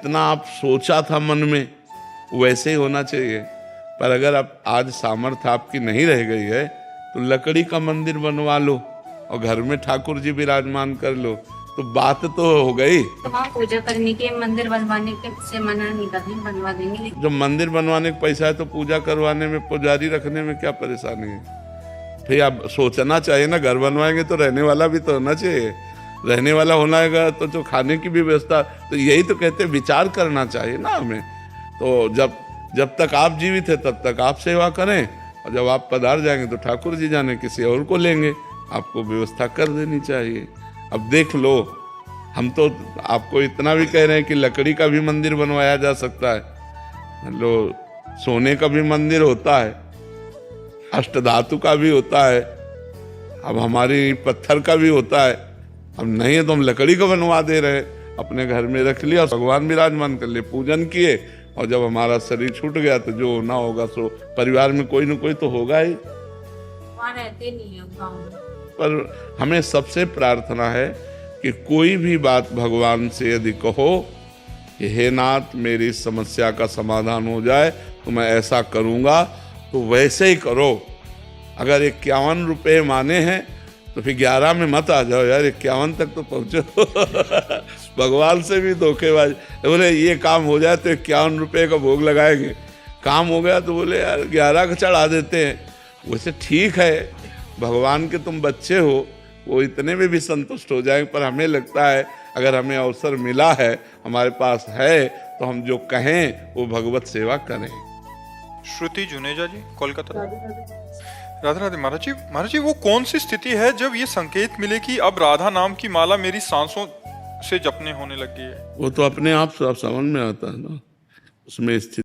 इतना आप सोचा था मन में वैसे ही होना चाहिए। पर अगर आप आज सामर्थ्य आपकी नहीं रह गई है तो लकड़ी का मंदिर बनवा लो और घर में ठाकुर जी विराजमान कर लो, तो बात तो हो गई। तो वहाँ पूजा करने के, मंदिर बनवाने के से मना नहीं करते, बनवा देंगे। जब मंदिर बनवाने का पैसा है तो पूजा करवाने में, पुजारी रखने में क्या परेशानी है? फिर आप सोचना चाहिए ना, घर बनवाएंगे तो रहने वाला भी तो होना चाहिए। रहने वाला होना है तो जो खाने की भी व्यवस्था, तो यही तो कहते विचार करना चाहिए ना हमें। तो जब तक आप जीवित है तब तक आप सेवा करें, और जब आप पधार जाएंगे तो ठाकुर जी जाने किसी और को लेंगे, आपको व्यवस्था कर देनी चाहिए। अब देख लो, हम तो आपको इतना भी कह रहे हैं कि लकड़ी का भी मंदिर बनवाया जा सकता है, लो सोने का भी मंदिर होता है, अष्टधातु का भी होता है, अब हमारी पत्थर का भी होता है। अब नहीं है तो हम लकड़ी का बनवा दे रहे, अपने घर में रख लिया, भगवान विराजमान कर लिए, पूजन किए, और जब हमारा शरीर छूट गया तो जो होना होगा सो परिवार में कोई न कोई तो होगा ही। वहाँ रहते नहीं है गाँव में। पर हमें सबसे प्रार्थना है कि कोई भी बात भगवान से यदि कहो कि हे नाथ मेरी समस्या का समाधान हो जाए तो मैं ऐसा करूँगा, तो वैसे ही करो। अगर 51 रुपये माने हैं तो फिर 11 में मत आ जाओ यार, 51 तक तो पहुँचो। भगवान से भी धोखेबाज, बोले ये काम हो जाए तो 51 रुपये का भोग लगाएंगे, काम हो गया तो बोले यार 11 का चढ़ा देते हैं। वैसे ठीक है, भगवान के तुम बच्चे हो, वो इतने में भी संतुष्ट हो जाएंगे। पर हमें लगता है अगर हमें अवसर मिला है, हमारे पास है, तो हम जो कहें वो भगवत सेवा करें। श्रुति जुनेजा जी, कोलकाता। राधे राधे महाराज जी, वो कौन सी स्थिति है जब ये संकेत मिले कि अब राधा नाम की माला मेरी सांसों से जपने होने लगी है? वो तो अपने आप समझ में आता है ना, उसमें स्थिति